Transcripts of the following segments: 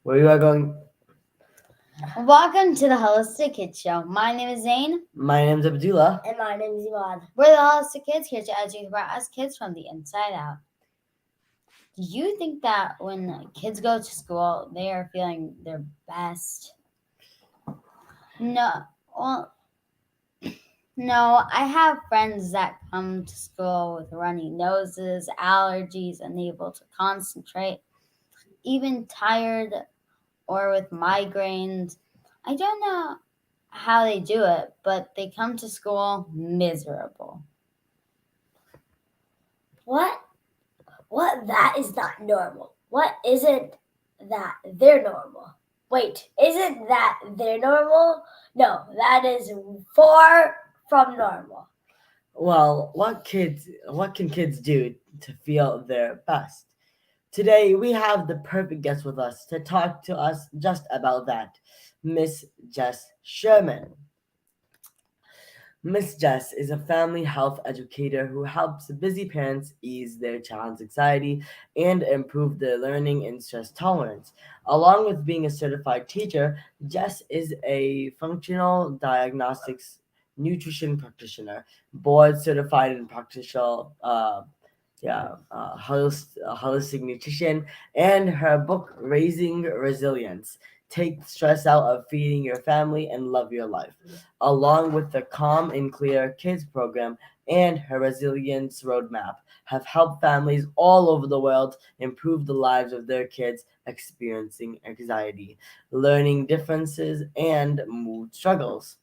Where you are going? Welcome to the Holistic Kids Show. My name is Zane. My name's Abdullah. And my name is Imad. We're the Holistic Kids here to educate about us kids from the inside out. Do you think that when kids go to school, they are feeling their best? No. Well, no, I have friends that come to school with runny noses, allergies, unable to concentrate, even tired or with migraines. I don't know how they do it, but they come to school miserable. What? That is not normal. What isn't that they're normal? Wait, isn't that they're normal? No, that is far from normal. Well, what can kids do to feel their best? Today we have the perfect guest with us to talk to us just about that, Miss Jess Sherman. Miss Jess is a family health educator who helps busy parents ease their child's anxiety and improve their learning and stress tolerance. Along with being a certified teacher, Jess is a functional diagnostics nutrition practitioner, board certified in practical holistic nutrition, and her book Raising Resilience. Take stress out of feeding your family and love your life, along with the Calm and Clear Kids program and her Resilience Roadmap, have helped families all over the world improve the lives of their kids experiencing anxiety, learning differences, and mood struggles.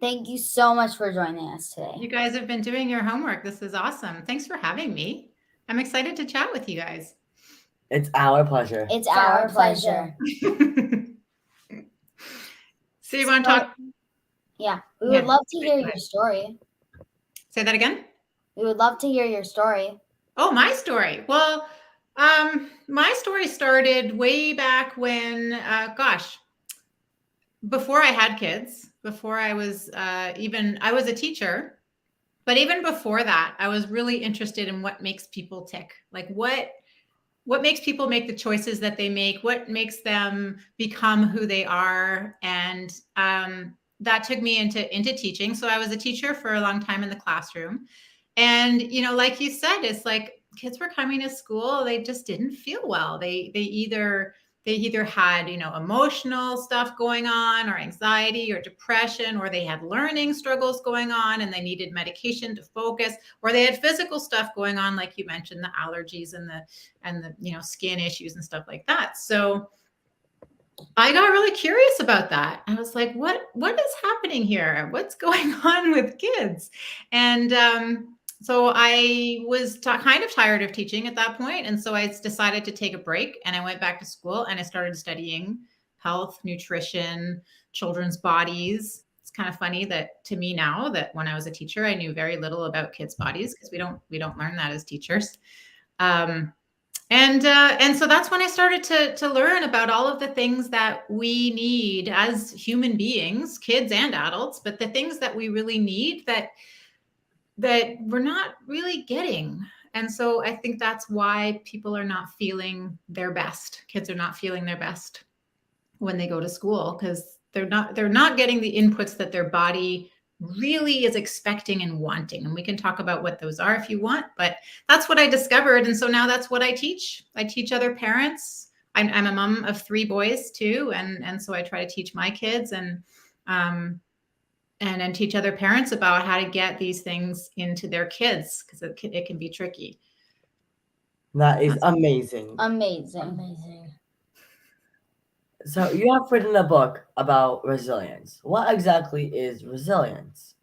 Thank you so much for joining us today. You guys have been doing your homework. This is awesome. Thanks for having me. I'm excited to chat with you guys. It's our pleasure. It's our pleasure. So you want to talk? Yeah, we would love to hear your story. Say that again? We would love to hear your story. Oh, my story. Well, my story started way back when, before I had kids, before I was I was a teacher, but even before that, I was really interested in what makes people tick. Like what makes people make the choices that they make, what makes them become who they are. And that took me into teaching. So I was a teacher for a long time in the classroom. And, like you said, it's like kids were coming to school, they just didn't feel well. They either had, emotional stuff going on or anxiety or depression, or they had learning struggles going on and they needed medication to focus, or they had physical stuff going on, like you mentioned, the allergies and the skin issues and stuff like that. So I got really curious about that. I was like, what is happening here? What's going on with kids? And so I was kind of tired of teaching at that point. And so I decided to take a break and I went back to school and I started studying health, nutrition, children's bodies. It's kind of funny that to me now that when I was a teacher, I knew very little about kids' bodies because we don't learn that as teachers. And so that's when I started to learn about all of the things that we need as human beings, kids and adults, but the things that we really need that we're not really getting. And so I think that's why people are not feeling their best. Kids are not feeling their best when they go to school because they're not getting the inputs that their body really is expecting and wanting. And we can talk about what those are if you want, but that's what I discovered. And so now that's what I teach. I teach other parents. I'm a mom of 3 boys too. And so I try to teach my kids and teach other parents about how to get these things into their kids because it can be tricky. That is amazing. Amazing. So you have written a book about resilience. What exactly is resilience?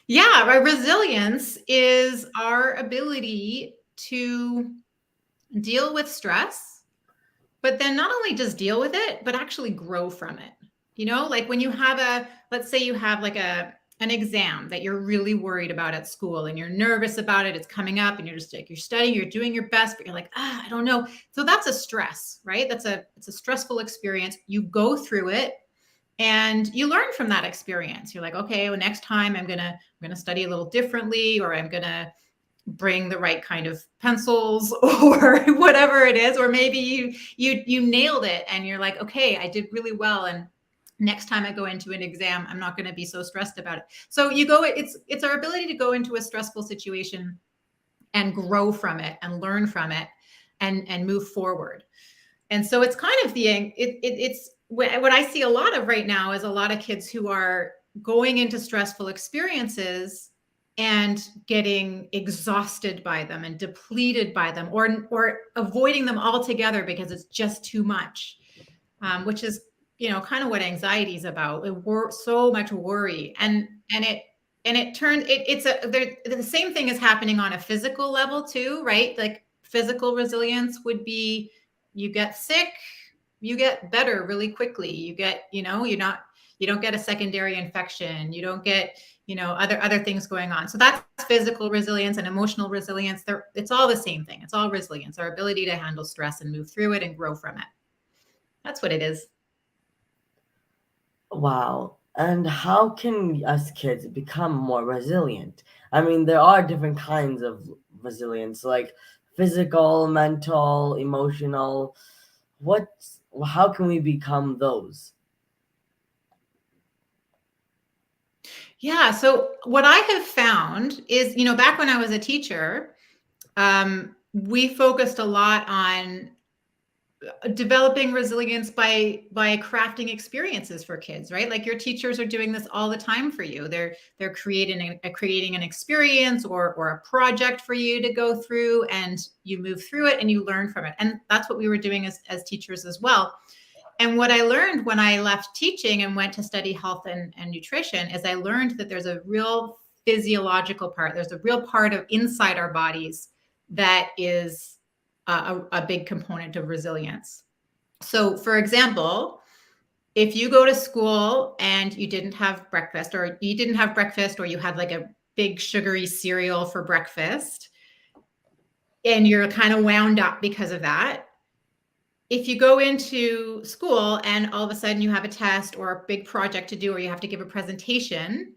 Yeah, right. Resilience is our ability to deal with stress, but then not only just deal with it, but actually grow from it. Like when you have let's say you have like an exam that you're really worried about at school and you're nervous about it. It's coming up and you're just like, you're studying, you're doing your best, but you're like, I don't know. So that's a stress, right? It's a stressful experience. You go through it and you learn from that experience. You're like, okay, well, next time I'm going to study a little differently, or I'm going to bring the right kind of pencils or whatever it is, or maybe you nailed it and you're like, okay, I did really well, and next time I go into an exam, I'm not going to be so stressed about it. So it's our ability to go into a stressful situation and grow from it and learn from it and move forward. And so it's kind of it's what I see a lot of right now is a lot of kids who are going into stressful experiences and getting exhausted by them and depleted by them, or avoiding them altogether because it's just too much, which is, kind of what anxiety is about. So much worry, and the same thing is happening on a physical level too, right? Like physical resilience would be, you get sick, you get better really quickly. You get, you don't get a secondary infection. You don't get, other things going on. So that's physical resilience and emotional resilience. It's all the same thing. It's all resilience, our ability to handle stress and move through it and grow from it. That's what it is. Wow. And how can us kids become more resilient? I mean, there are different kinds of resilience, like physical, mental, emotional. How can we become those? Yeah. So what I have found is, back when I was a teacher, we focused a lot on developing resilience by crafting experiences for kids, right? Like your teachers are doing this all the time for you. They're creating an experience or a project for you to go through, and you move through it and you learn from it. And that's what we were doing as teachers as well. And what I learned when I left teaching and went to study health and nutrition is I learned that there's a real physiological part. There's a real part of inside our bodies that is a big component of resilience. So, for example, if you go to school and you didn't have breakfast, or you had like a big sugary cereal for breakfast, and you're kind of wound up because of that, if you go into school and all of a sudden you have a test or a big project to do, or you have to give a presentation,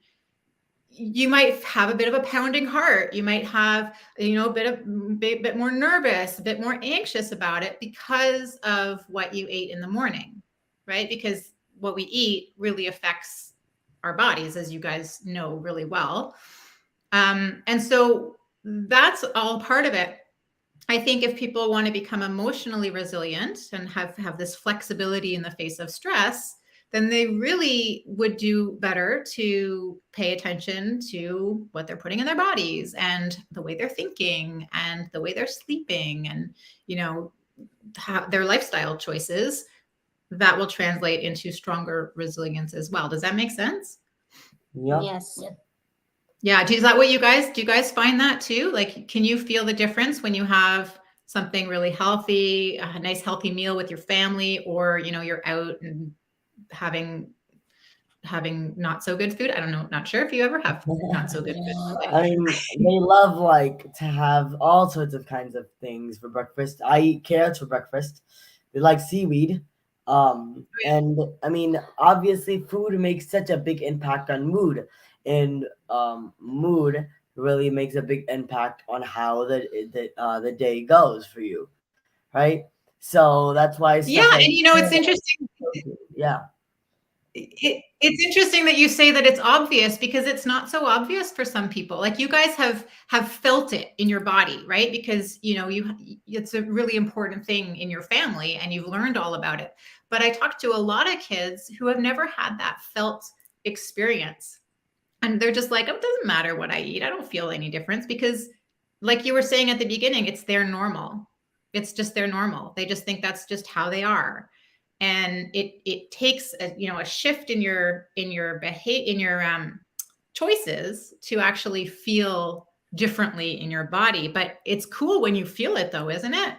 you might have a bit of a pounding heart. You might have, a bit more nervous, a bit more anxious about it because of what you ate in the morning, right? Because what we eat really affects our bodies, as you guys know really well. And so that's all part of it. I think if people want to become emotionally resilient and have this flexibility in the face of stress, then they really would do better to pay attention to what they're putting in their bodies and the way they're thinking and the way they're sleeping and, their lifestyle choices. That will translate into stronger resilience as well. Does that make sense? Yeah. Yes. Yeah. Is that what do you guys find that too? Like, can you feel the difference when you have something really healthy, a nice healthy meal with your family, or, you're out and having not so good food? I don't know. Not sure if you ever have not so good food. I mean, they love to have all sorts of kinds of things for breakfast. I eat carrots for breakfast. They like seaweed. And I mean, obviously food makes such a big impact on mood, and mood really makes a big impact on how the day goes for you, right? So that's why stuff Yeah, like and it's interesting. Yeah. It's interesting that you say that it's obvious, because it's not so obvious for some people. Like, you guys have felt it in your body, right? Because it's a really important thing in your family and you've learned all about it. But I talk to a lot of kids who have never had that felt experience, and they're just like, oh, it doesn't matter what I eat, I don't feel any difference, because like you were saying at the beginning, it's their normal. It's just their normal. They just think that's just how they are. And it takes a shift in your behavior, in your choices, to actually feel differently in your body. But it's cool when you feel it, though, isn't it?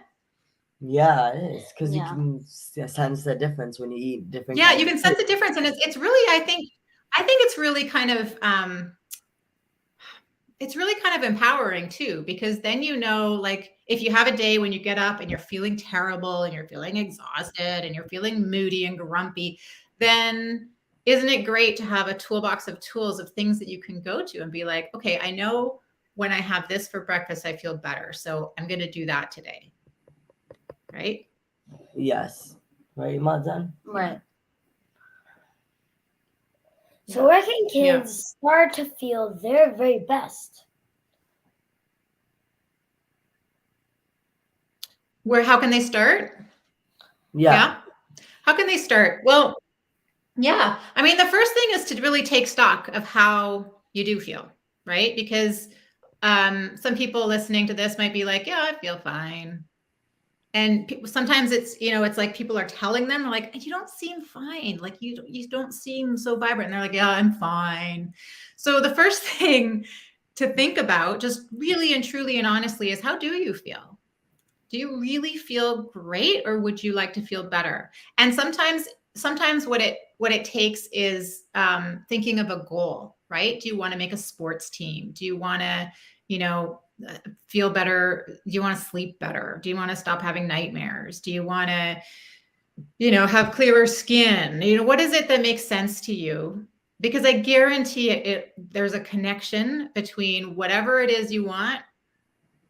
Yeah, it is, because you Yeah. can sense the difference when you eat different. Yeah, kinds you of can sense the food. difference, and it's really, I think it's really kind of it's really kind of empowering too, because then, like, if you have a day when you get up and you're feeling terrible and you're feeling exhausted and you're feeling moody and grumpy, then isn't it great to have a toolbox of tools, of things that you can go to and be like, okay, I know when I have this for breakfast, I feel better. So I'm going to do that today. Right? Yes. Right, Mazan? Right. So where can kids start to feel their very best? How can they start? Yeah. How can they start? Well, yeah. I mean, the first thing is to really take stock of how you do feel, right? Because some people listening to this might be like, yeah, I feel fine. And sometimes it's, it's like people are telling them, like, you don't seem fine. Like you don't seem so vibrant. And they're like, yeah, I'm fine. So the first thing to think about, just really and truly and honestly, is how do you feel? Do you really feel great, or would you like to feel better? And sometimes what it takes is thinking of a goal, right? Do you want to make a sports team? Do you want to, feel better? Do you want to sleep better? Do you want to stop having nightmares? Do you want to, have clearer skin? What is it that makes sense to you? Because I guarantee there's a connection between whatever it is you want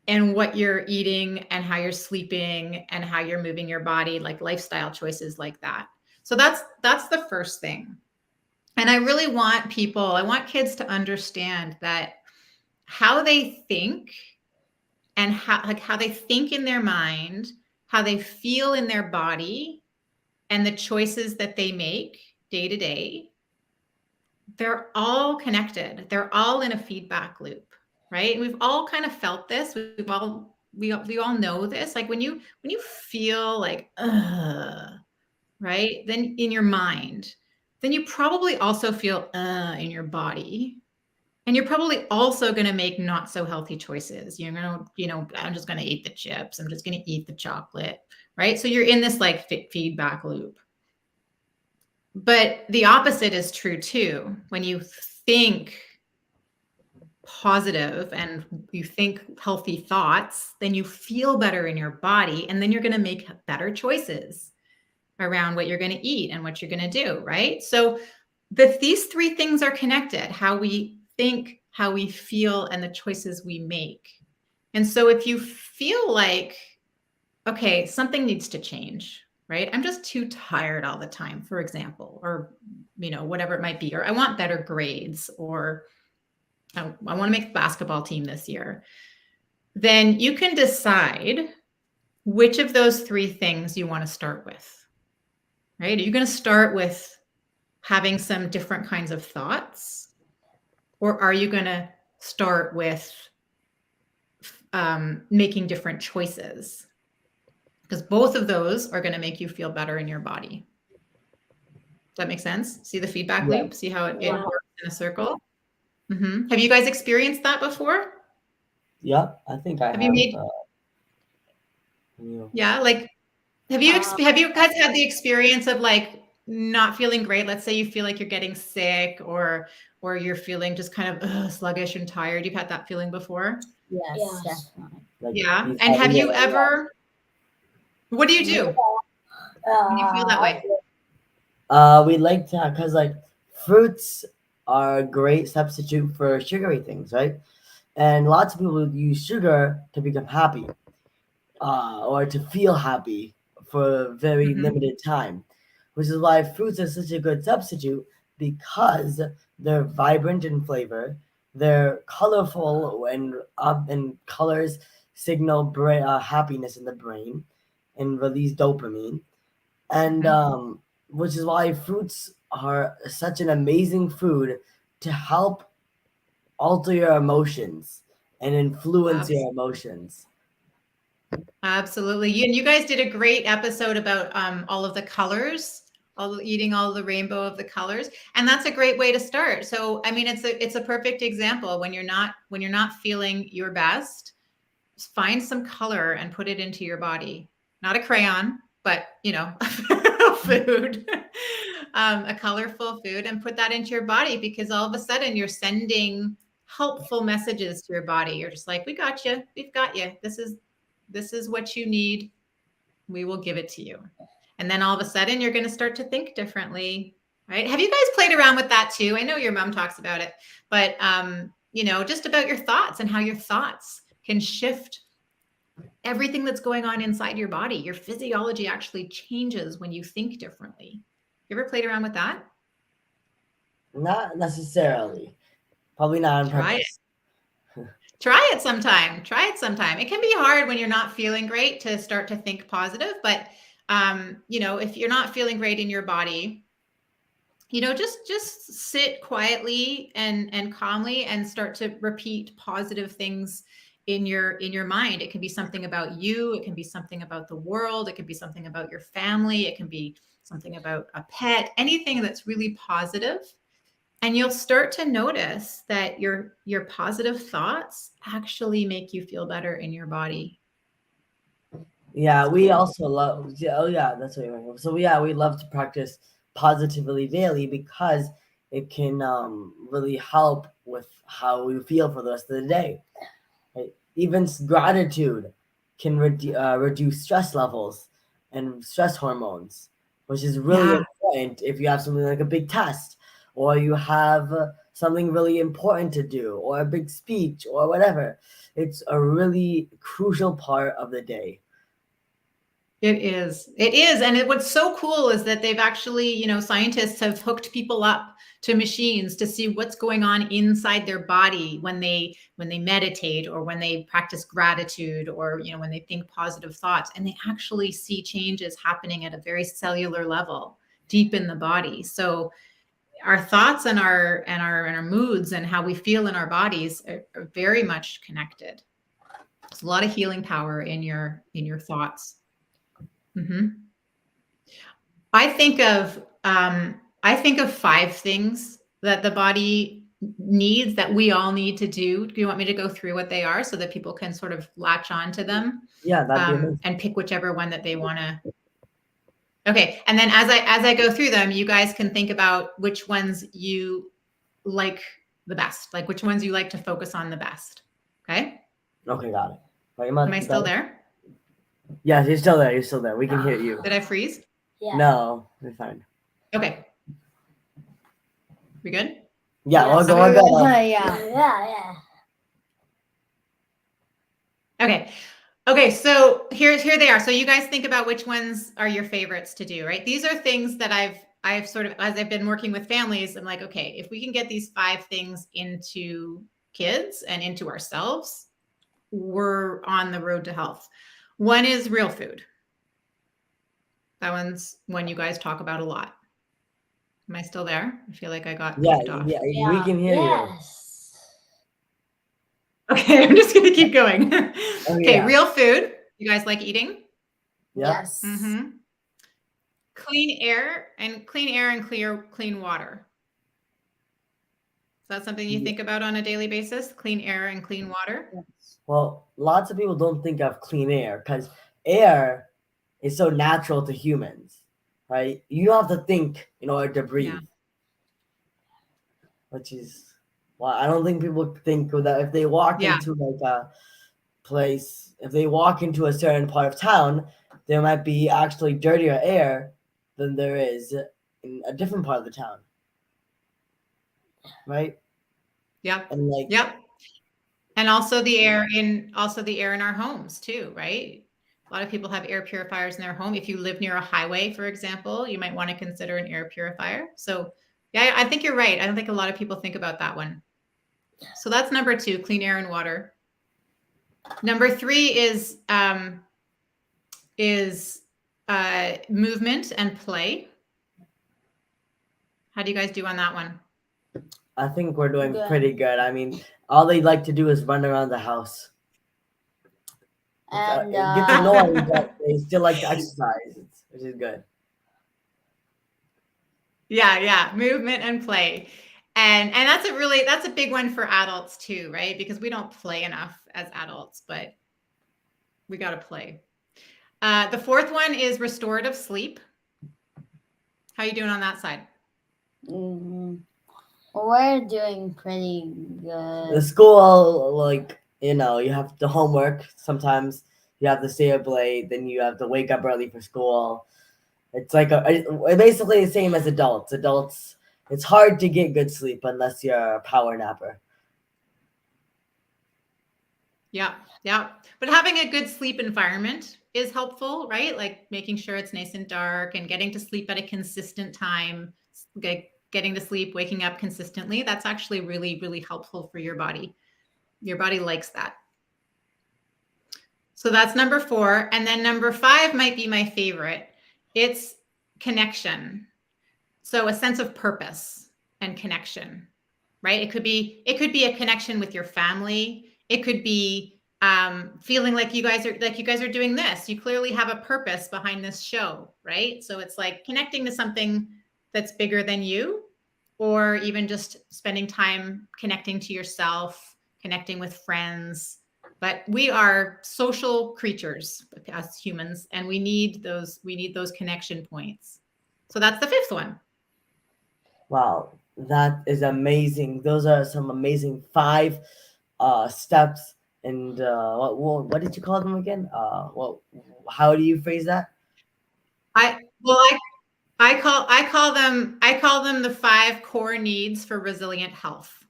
and what you're eating and how you're sleeping and how you're moving your body, like lifestyle choices like that. So that's the first thing. And I really want kids to understand that how they think and how they think in their mind, how they feel in their body, and the choices that they make day to day, they're all connected. They're all in a feedback loop. Right? And we've all kind of felt this. We all know this. Like when you feel like, right? Then in your mind, then you probably also feel in your body. And you're probably also going to make not so healthy choices. You're going to, I'm just going to eat the chips. I'm just going to eat the chocolate. Right? So you're in this like feedback loop. But the opposite is true too. When you think positive and you think healthy thoughts, then you feel better in your body, and then you're going to make better choices around what you're going to eat and what you're going to do, right? So these three things are connected: how we think, how we feel, and the choices we make. And so if you feel like, okay, something needs to change, right? I'm just too tired all the time, for example, or whatever it might be, or I want better grades, or I want to make the basketball team this year, then you can decide which of those three things you want to start with, right? Are you going to start with having some different kinds of thoughts, or are you going to start with making different choices? Because both of those are going to make you feel better in your body. Does that make sense? See the feedback loop? See how it works in a circle? Mm-hmm. Have you guys experienced that before? Yeah, I think I have. Yeah, like have you guys had the experience of like not feeling great? Let's say you feel like you're getting sick, or you're feeling just kind of sluggish and tired. You've had that feeling before? Yes. Definitely. Like, Yeah. And have you ever? What do you do when you feel that way? We like to, because like fruits are a great substitute for sugary things, right? And lots of people use sugar to become happy, or to feel happy for a very limited time, which is why fruits are such a good substitute, because they're vibrant in flavor, they're colorful, and colors signal happiness in the brain and release dopamine, and which is why fruits are such an amazing food to help alter your emotions and influence your emotions. Absolutely. You guys did a great episode about all of the colors, eating all the rainbow of the colors, and that's a great way to start. So I mean, it's a perfect example. When you're not feeling your best, find some color and put it into your body. Not a crayon, but food, a colorful food, and put that into your body, because all of a sudden you're sending helpful messages to your body. You're just like, we got you, we've got you. This is what you need. We will give it to you. And then all of a sudden you're going to start to think differently, right? Have you guys played around with that too? I know your mom talks about it, but just about your thoughts and how your thoughts can shift everything that's going on inside your body. Your physiology actually changes when you think differently. You ever played around with that? Not necessarily. Probably not on Try purpose. Try it sometime. Try it sometime. It can be hard when you're not feeling great to start to think positive, but if you're not feeling great in your body, just sit quietly and calmly and start to repeat positive things in your mind. It can be something about you, it can be something about the world, it can be something about your family, it can be something about a pet, anything that's really positive. And you'll start to notice that your positive thoughts actually make you feel better in your body. Yeah, we also love. Oh, yeah, that's what you meant. So yeah, we love to practice positively daily because it can really help with how we feel for the rest of the day. Right? Even gratitude can reduce stress levels and stress hormones, which is really Yeah. important if you have something like a big test or you have something really important to do or a big speech or whatever. It's a really crucial part of the day. It is. It is. And what's so cool is that they've actually, scientists have hooked people up to machines to see what's going on inside their body when they meditate or when they practice gratitude or, when they think positive thoughts, and they actually see changes happening at a very cellular level deep in the body. So our thoughts and our moods and how we feel in our bodies are very much connected. There's a lot of healing power in your thoughts. Mm-hmm. I think of 5 things that the body needs that we all need to do. Do you want me to go through what they are so that people can sort of latch on to them? Yeah, that'd be amazing. And pick whichever one that they want to. Okay, and then as I go through them, you guys can think about which ones you like the best, like which ones you like to focus on the best. Okay. Okay, got it. Am I still there? Yeah, you're still there. You're still there. We can hear you. Did I freeze? Yeah. No, we're fine. Okay. We good? Yeah, Yes. we'll go. Yeah. Okay, so here they are. So you guys think about which ones are your favorites to do, right? These are things that I've sort of, as I've been working with families, I'm like, okay, if we can get these 5 things into kids and into ourselves, we're on the road to health. One is real food. That one's one you guys talk about a lot. Am I still there? I feel like I got kicked off. Yeah, we can hear you. Okay, I'm just gonna keep going. Okay, yeah. Real food. You guys like eating? Yeah. Yes. Mm-hmm. Clean air and clean water. Is that something you think about on a daily basis? Clean air and clean water? Well, lots of people don't think of clean air because air is so natural to humans, right? You don't have to think in order to breathe. Yeah. Which is why I don't think people think that if they walk into like a place, if they walk into a certain part of town, there might be actually dirtier air than there is in a different part of the town. Right? Yep. And like Yep. And also the air in our homes too, right? A lot of people have air purifiers in their home. If you live near a highway, for example, you might want to consider an air purifier. So yeah, I think you're right. I don't think a lot of people think about that one. So that's number 2, clean air and water. Number 3 is movement and play. How do you guys do on that one? I think we're doing pretty good. I mean, all they like to do is run around the house. And it gets annoying, but they still like to exercise, which is good. Yeah, movement and play. And that's a big one for adults too, right? Because we don't play enough as adults, but we got to play. The 4th one is restorative sleep. How are you doing on that side? Mm-hmm. We're doing pretty good. The school, like, you have the homework. Sometimes you have to stay up late, then you have to wake up early for school. It's like basically the same as adults. Adults, it's hard to get good sleep unless you're a power napper. Yeah. Yeah. But having a good sleep environment is helpful, right? Like making sure it's nice and dark and getting to sleep at a consistent time, getting to sleep, waking up consistently. That's actually really, really helpful for your body. Your body likes that. So that's number 4. And then number 5 might be my favorite. It's connection. So a sense of purpose and connection, right? It could be a connection with your family. It could be feeling like you guys are doing this. You clearly have a purpose behind this show, right? So it's like connecting to something that's bigger than you, or even just spending time connecting to yourself, connecting with friends. But we are social creatures as humans, and we need those connection points. So that's the 5th one. Wow, that is amazing. Those are some amazing 5 steps. And what did you call them again? How do you phrase that? I call them the 5 core needs for resilient health.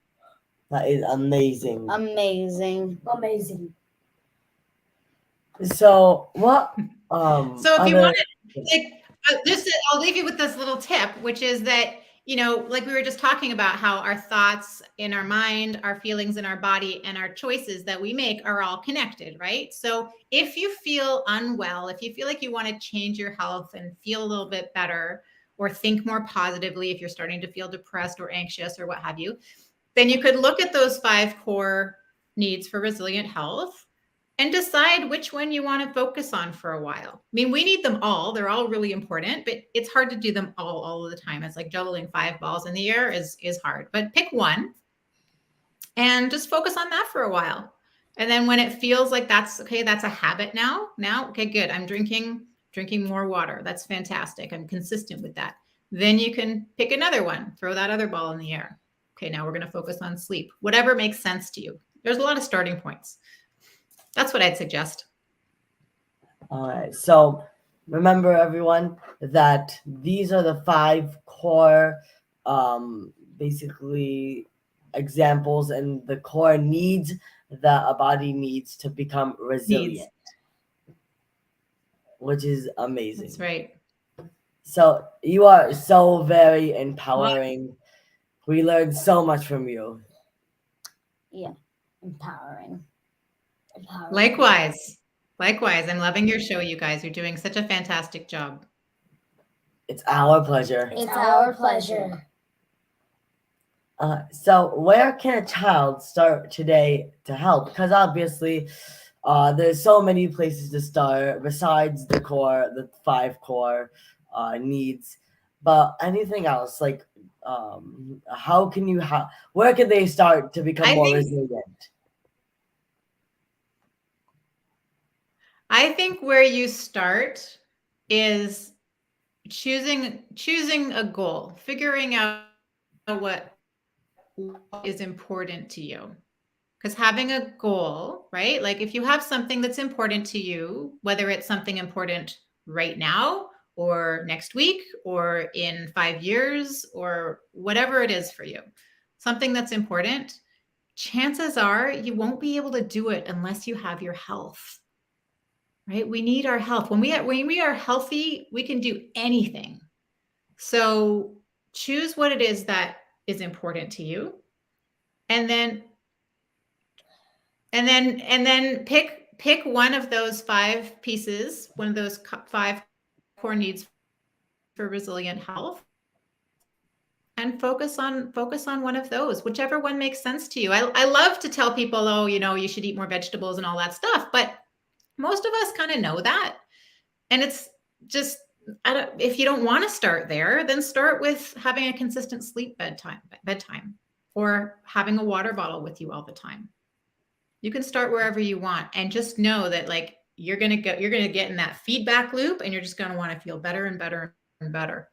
That is amazing. Amazing. So what? So if you want to, I'll leave you with this little tip, which is that, like we were just talking about, how our thoughts in our mind, our feelings in our body, and our choices that we make are all connected, right? So if you feel unwell, if you feel like you want to change your health and feel a little bit better, or think more positively, if you're starting to feel depressed or anxious or what have you, then you could look at those 5 core needs for resilient health and decide which one you want to focus on for a while. I mean, we need them all. They're all really important, but it's hard to do them all of the time. It's like juggling 5 balls in the air is hard. But pick one and just focus on that for a while. And then when it feels like that's okay, that's a habit now, okay, good. I'm drinking more water. That's fantastic. I'm consistent with that. Then you can pick another one, throw that other ball in the air. Okay, now we're going to focus on sleep. Whatever makes sense to you. There's a lot of starting points. That's what I'd suggest. All right. So remember, everyone, that these are the 5 core, basically, examples and the core needs that a body needs to become resilient, which is amazing. That's right. So you are so very empowering. We learned so much from you. Yeah, empowering. Likewise. I'm loving your show, you guys. You're doing such a fantastic job. It's our pleasure. It's our pleasure. So where can a child start today to help? Because obviously, there's so many places to start besides the 5 core needs. But anything else, like where can they start to become more resilient? I think where you start is choosing a goal, figuring out what is important to you. Because having a goal, right? Like if you have something that's important to you, whether it's something important right now or next week or in 5 years or whatever it is for you, something that's important, chances are you won't be able to do it unless you have your health. Right? We need our health. When we are healthy, we can do anything. So choose what it is that is important to you, and then pick one of those 5 pieces, one of those 5 core needs for resilient health, and focus on one of those, whichever one makes sense to you. I love to tell people, oh, you should eat more vegetables and all that stuff, but most of us kind of know that. And it's just, if you don't want to start there, then start with having a consistent sleep bedtime, or having a water bottle with you all the time. You can start wherever you want, and just know that like you're going to get in that feedback loop, and you're just going to want to feel better and better and better.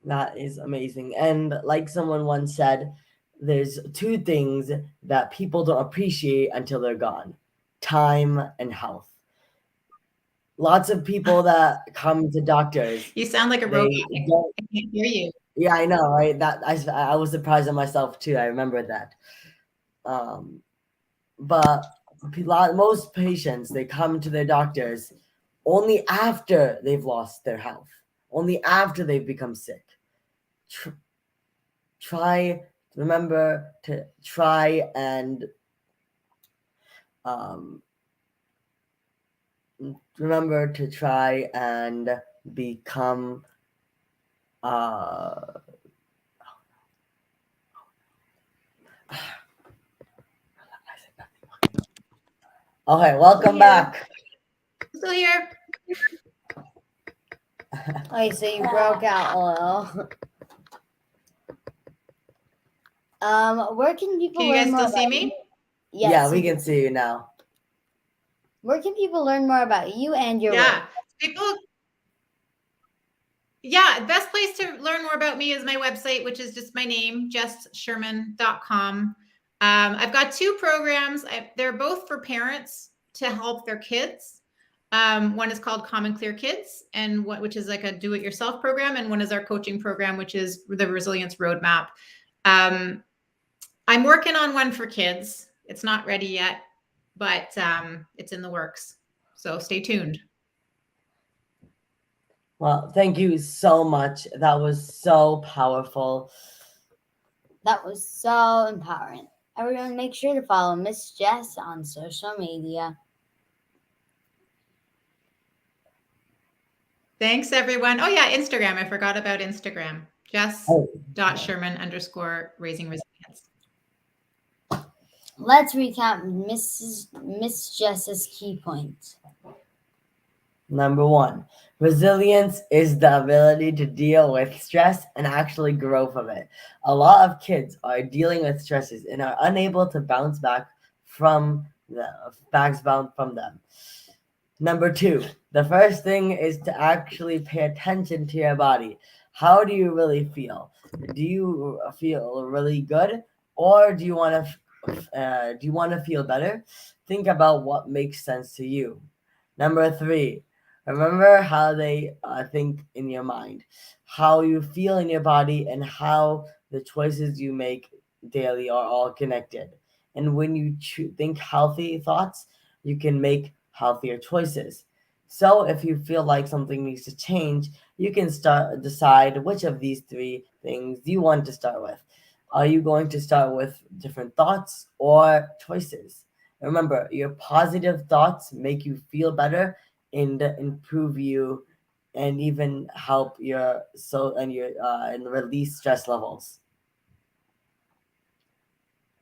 That is amazing. And like someone once said, there's 2 things that people don't appreciate until they're gone: time and health. Lots of people that come to doctors. You sound like a robot. I can't hear you. Yeah, I know, right? That I was surprised at myself too. I remember that. but most patients, they come to their doctors only after they've lost their health, only after they've become sick. Remember to try and um, become okay, welcome back. Still here. Okay, so you broke out a little. Where can people Can you learn guys more still see about me? you? Yeah, Yes, we can see you now. Where can people learn more about you and your Yeah. work? People. Yeah, best place to learn more about me is my website, which is just my name, jesssherman.com. I've got 2 programs. They're both for parents to help their kids. One is called Common Clear Kids, and which is like a do-it-yourself program, and one is our coaching program, which is the Resilience Roadmap. I'm working on one for kids. It's not ready yet, but it's in the works. So stay tuned. Well, thank you so much. That was so powerful. That was so empowering. Everyone, make sure to follow Miss Jess on social media. Thanks, everyone. Oh, yeah, Instagram. I forgot about Instagram. Jess.Sherman_RaisingResilience. Let's recap Miss Jess's key points. Number 1, resilience is the ability to deal with stress and actually grow from it. A lot of kids are dealing with stresses and are unable to bounce back from them. Number 2, the first thing is to actually pay attention to your body. How do you really feel? Do you feel really good, or do you want to feel better? Think about what makes sense to you. Number 3, remember how they think in your mind, how you feel in your body, and how the choices you make daily are all connected. And when you think healthy thoughts, you can make healthier choices. So if you feel like something needs to change, you can decide which of these 3 things you want to start with. Are you going to start with different thoughts or choices? Remember, your positive thoughts make you feel better and improve you, and even help your and release stress levels.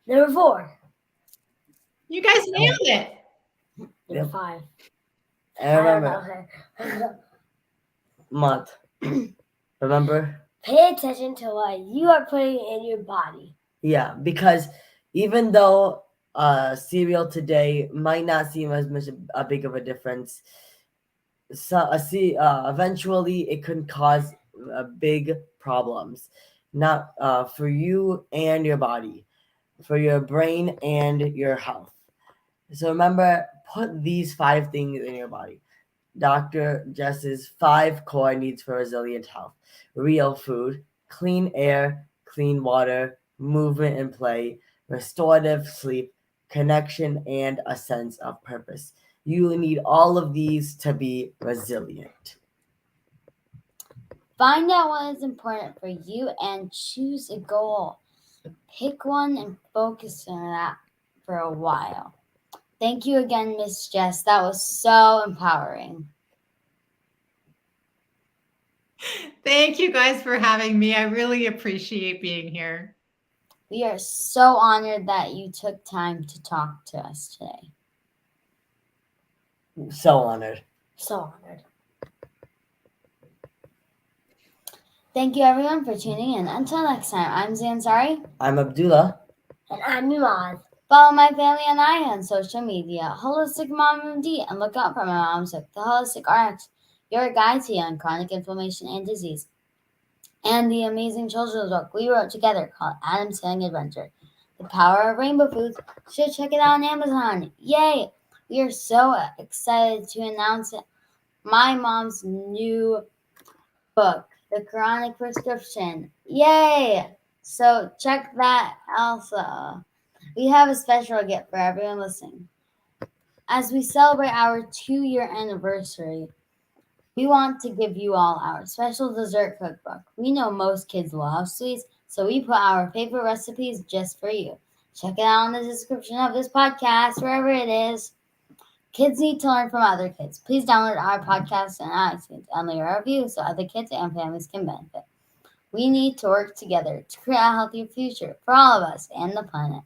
Number 4. You guys nailed it. Number Yep. 5. And I don't remember, know. month. Remember? Pay attention to what you are putting in your body. Yeah, because even though cereal today might not seem as much a big of a difference, so eventually it can cause big problems, not for you and your body, for your brain and your health. So remember, put these 5 things in your body. Dr. Jess's 5 core needs for resilient health: real food, clean air, clean water, movement and play, restorative sleep, connection, and a sense of purpose. You need all of these to be resilient. Find out what is important for you and choose a goal. Pick one and focus on that for a while. Thank you again, Miss Jess. That was so empowering. Thank you guys for having me. I really appreciate being here. We are so honored that you took time to talk to us today. So honored. So honored. Thank you, everyone, for tuning in. Until next time, I'm Zansari. I'm Abdullah. And I'm Imad. Follow my family and I on social media, Holistic Mom MD, and look out for my mom's book, The Holistic RX, your guide to young chronic inflammation and disease, and the amazing children's book we wrote together called Adam's Healing Adventure, The Power of Rainbow Foods. You should check it out on Amazon. Yay! We are so excited to announce my mom's new book, The Chronic Prescription. Yay! So check that also. We have a special gift for everyone listening. As we celebrate our 2-year anniversary, we want to give you all our special dessert cookbook. We know most kids love sweets, so we put our favorite recipes just for you. Check it out in the description of this podcast, wherever it is. Kids need to learn from other kids. Please download our podcast on iTunes and leave a review so other kids and families can benefit. We need to work together to create a healthier future for all of us and the planet.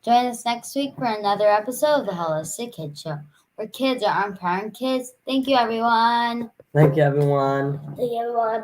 Join us next week for another episode of the Holistic Kids Show, where kids are empowering kids. Thank you, everyone. Thank you, everyone. See you. Bye.